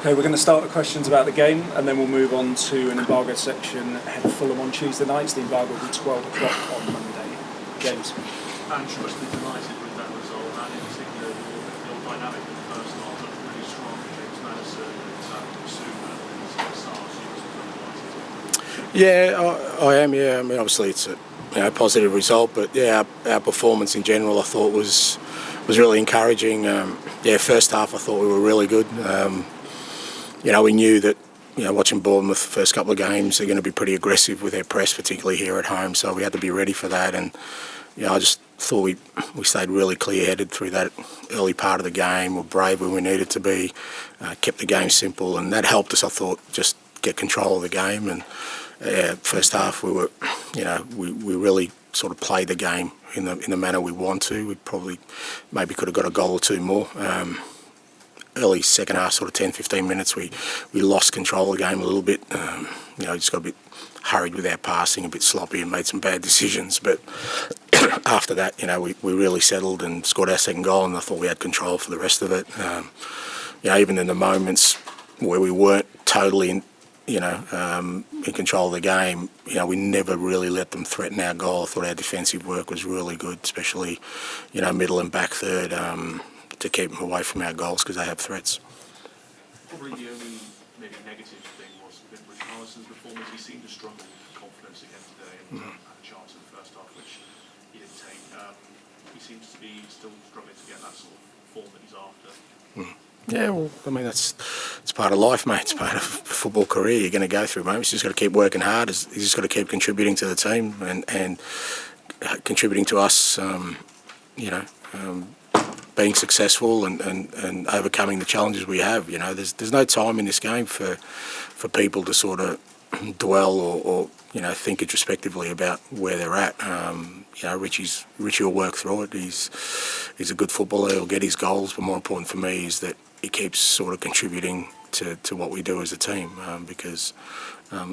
Okay, we're going to start with questions about the game, and then we'll move on to an embargo section ahead of Fulham on Tuesday nights. The embargo will be 12 o'clock on Monday. James. Ange must be delighted with that result, and in particular your dynamic in the first half looked really strong against Madison and Zuma and Sars. You must be delighted. Yeah, I am. Yeah, I mean, obviously it's a positive result, but yeah, our performance in general I thought was really encouraging. First half I thought we were really good. We knew that. Watching Bournemouth the first couple of games, they're going to be pretty aggressive with their press, particularly here at home. So we had to be ready for that. And I just thought we stayed really clear-headed through that early part of the game. Were brave when we needed to be, kept the game simple, and that helped us. I thought just get control of the game. And first half we were, we really sort of played the game in the manner we want to. We probably maybe could have got a goal or two more. Early second half, sort of 10-15 minutes, we lost control of the game a little bit. Just got a bit hurried with our passing, a bit sloppy, and made some bad decisions. But after that, we really settled and scored our second goal, and I thought we had control for the rest of it. Even in the moments where we weren't totally in control of the game, we never really let them threaten our goal. I thought our defensive work was really good, especially, middle and back third. To keep them away from our goals because they have threats. Probably the only maybe negative thing was with RICHARLISON's performance. He seemed to struggle with confidence again today and had a chance in the first half which he didn't take. He seems to be still struggling to get that sort of form that he's after. Yeah, well, I mean it's part of life, mate. It's part of a football career. You're going to go through moments. He's just got to keep working hard. He's just got to keep contributing to the team and contributing to us. Being successful and overcoming the challenges we have. There's no time in this game for people to sort of dwell or think introspectively about where they're at. Richie will work through it. He's a good footballer. He'll get his goals, but more important for me is that he keeps sort of contributing to what we do as a team because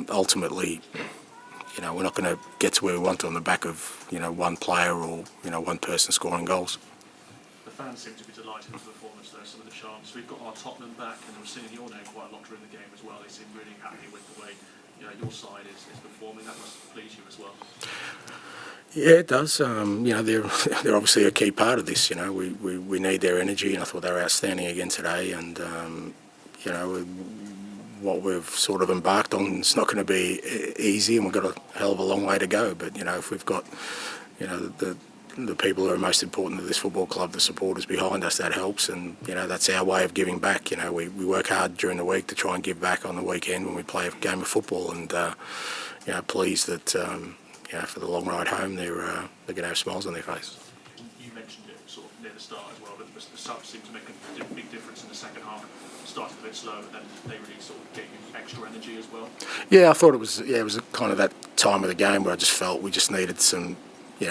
ultimately, we're not going to get to where we want to on the back of one player or one person scoring goals. The fans seem to be delighted with the performance though, some of the chants. We've got our Tottenham back and we're singing your name quite a lot during the game as well. They seem really happy with the way your side is performing. That must please you as well. Yeah, it does. They're obviously a key part of this. We need their energy, and I thought they were outstanding again today. And what we've sort of embarked on is not going to be easy, and we've got a hell of a long way to go. But if we've got the people who are most important to this football club, the supporters behind us, that helps, and that's our way of giving back. We work hard during the week to try and give back on the weekend when we play a game of football, and pleased that for the long ride home they're going to have smiles on their face. You mentioned it sort of near the start as well, but the subs seemed to make a big difference in the second half. Started a bit slow, but then they really sort of gave you extra energy as well. Yeah, I thought it was kind of that time of the game where I just felt we just needed some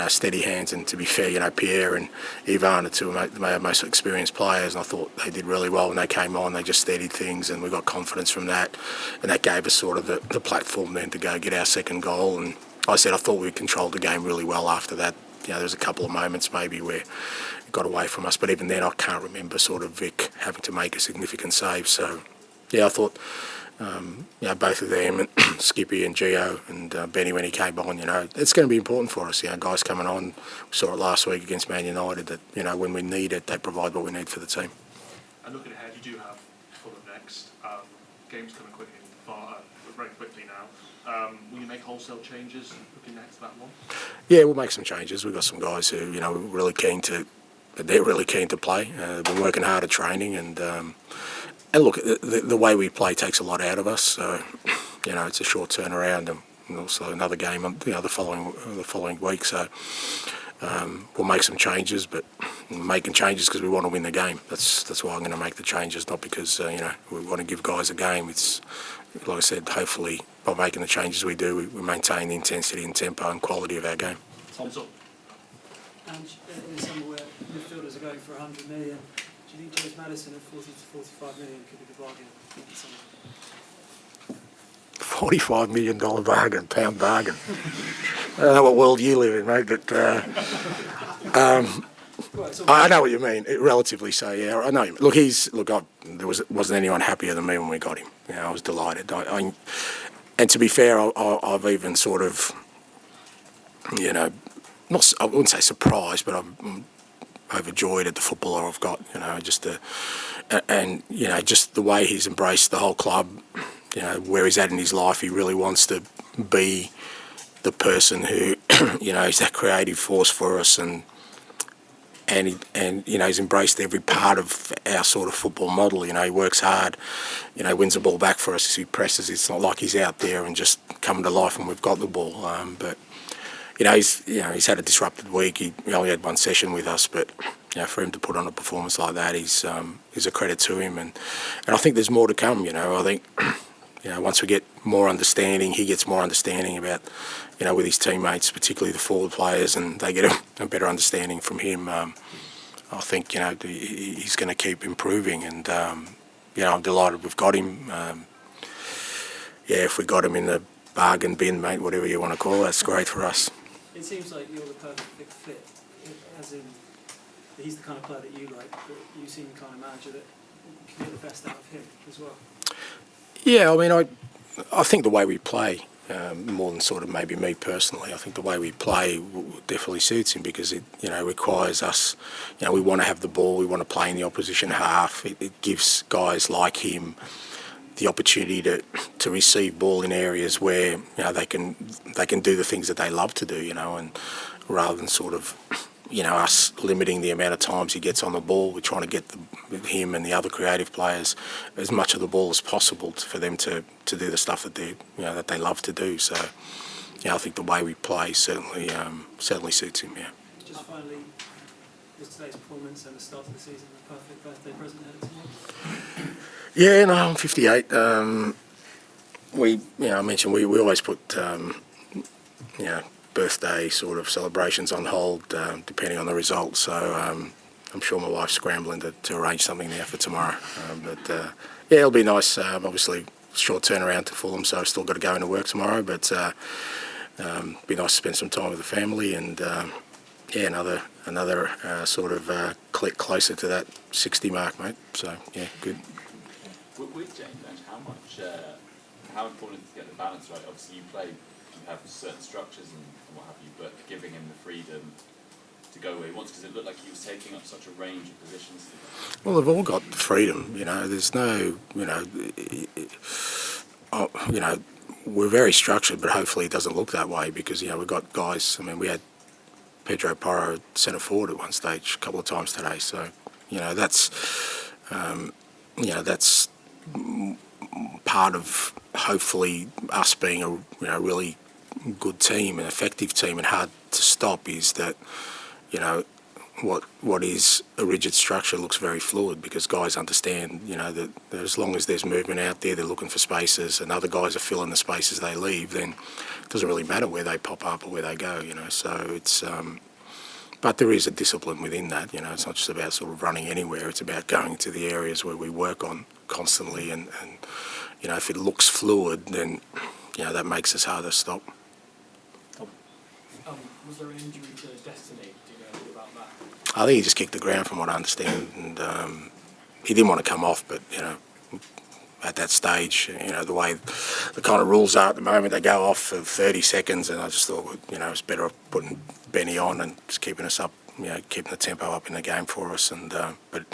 steady hands, and to be fair, Pierre and Ivan are two of our most experienced players, and I thought they did really well when they came on. They just steadied things, and we got confidence from that, and that gave us sort of the platform then to go get our second goal. And I thought we controlled the game really well after that. There was a couple of moments maybe where it got away from us, but even then I can't remember sort of Vic having to make a significant save. So I thought both of them, and Skippy and Gio and Benny when he came on, it's going to be important for us. Guys coming on, we saw it last week against Man United that, when we need it, they provide what we need for the team. And looking ahead, you do have Fulham next. Games coming very quickly now. Will you make wholesale changes looking ahead to that one? Yeah, we'll make some changes. We've got some guys who, they're really keen to play. They've been working hard at training, and look, the way we play takes a lot out of us. So, it's a short turnaround, and also another game, the following week. So, we'll make some changes, but making changes because we want to win the game. That's why I'm going to make the changes, not because we want to give guys a game. It's like I said, hopefully by making the changes we do, we maintain the intensity and tempo and quality of our game. And in summer where midfielders are going for 100 million, do you think James Maddison at 40 to 45 million could be the bargain in summer? $45 million bargain, pound bargain. I don't know what world you live in, mate, but Well, it's all I know what you mean. Relatively so, yeah. I know. What you mean. Look, there wasn't anyone happier than me when we got him. You know, I was delighted. And to be fair, I've even sort of, you know, I wouldn't say surprised, but I'm overjoyed at the footballer I've got. You know, and you know, just the way he's embraced the whole club. You know, where he's at in his life, he really wants to be the person who, you know, is that creative force for us, and you know, he's embraced every part of our sort of football model. You know, he works hard, you know, wins the ball back for us as he presses. It's not like he's out there and just coming to life when we've got the ball. But you know, he's had a disrupted week. He only had one session with us, but you know, for him to put on a performance like that is a credit to him. And I think there's more to come. You know, I think, you know, once we get more understanding, he gets more understanding about, you know, with his teammates, particularly the forward players, and they get a better understanding from him. I think, you know, he's going to keep improving, and you know, I'm delighted we've got him. Yeah, if we got him in the bargain bin, mate, whatever you want to call it, that's great for us. It seems like you're the perfect fit, as in he's the kind of player that you like, but you seem the kind of manager that can get the best out of him as well. Yeah, I mean, I think the way we play, more than sort of maybe me personally, I think the way we play definitely suits him, because it, you know, requires us, you know, we want to have the ball, we want to play in the opposition half. It gives guys like him the opportunity to receive ball in areas where, you know, they can do the things that they love to do, you know, and rather than sort of, you know, us limiting the amount of times he gets on the ball, we're trying to get him and the other creative players as much of the ball as possible for them to do the stuff that they love to do. So, you know, I think the way we play certainly suits him. Yeah. Just finally, yesterday's performance and the start of the season, the perfect birthday present ahead of tomorrow. Yeah, no, I'm 58. I mentioned we always put you know, birthday sort of celebrations on hold depending on the result. So I'm sure my wife's scrambling to arrange something there for tomorrow. Yeah, it'll be nice. Obviously, short turnaround to Fulham, so I've still got to go into work tomorrow. But be nice to spend some time with the family, and yeah, another sort of click closer to that 60 mark, mate. So yeah, good. With James, how important is it to get the balance right? Obviously, you have certain structures and what have you, but giving him the freedom to go where he wants, because it looked like he was taking up such a range of positions. Well, they've all got freedom, you know. There's no, you know, we're very structured, but hopefully it doesn't look that way, because, you know, we've got guys. I mean, we had Pedro Porro centre forward at one stage a couple of times today. So, you know, that's part of hopefully us being a really good team, an effective team, and hard to stop, is that, you know, what is a rigid structure looks very fluid, because guys understand, you know, that as long as there's movement out there, they're looking for spaces, and other guys are filling the spaces they leave, then it doesn't really matter where they pop up or where they go, you know. So it's but there is a discipline within that, you know. It's not just about sort of running anywhere, it's about going to the areas where we work on constantly, and you know, if it looks fluid, then, you know, that makes us harder to stop. Was there an injury to Destiny? Do you know anything about that? I think he just kicked the ground, from what I understand, and he didn't want to come off, but, you know, at that stage, you know, the kind of rules are at the moment, they go off for 30 seconds, and I just thought, you know, it's better putting Benny on and just keeping us up, you know, keeping the tempo up in the game for us, and but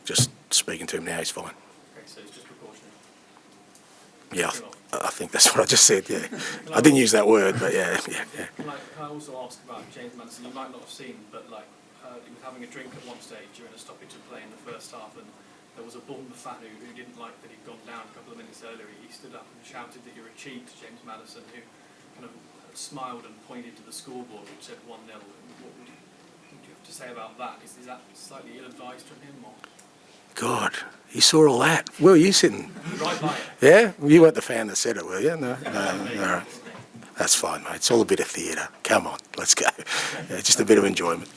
just speaking to him now, he's fine. Okay, so it's just precautionary. Yeah, I think that's what I just said, yeah. I didn't use that word, but yeah. Like, can I also ask about James Maddison? You might not have seen, but like, he was having a drink at one stage during a stoppage of play in the first half, and there was a Bournemouth fan who didn't like that he'd gone down a couple of minutes earlier. He stood up and shouted that you're a cheat to James Maddison, who kind of smiled and pointed to the scoreboard, which said 1-0. What would you have to say about that? Is that slightly ill-advised from him, or? God, you saw all that. Where were you sitting? Right by it. Yeah? You weren't the fan that said it, were you? No. That's fine, mate. It's all a bit of theatre. Come on, let's go. Yeah, just a bit of enjoyment.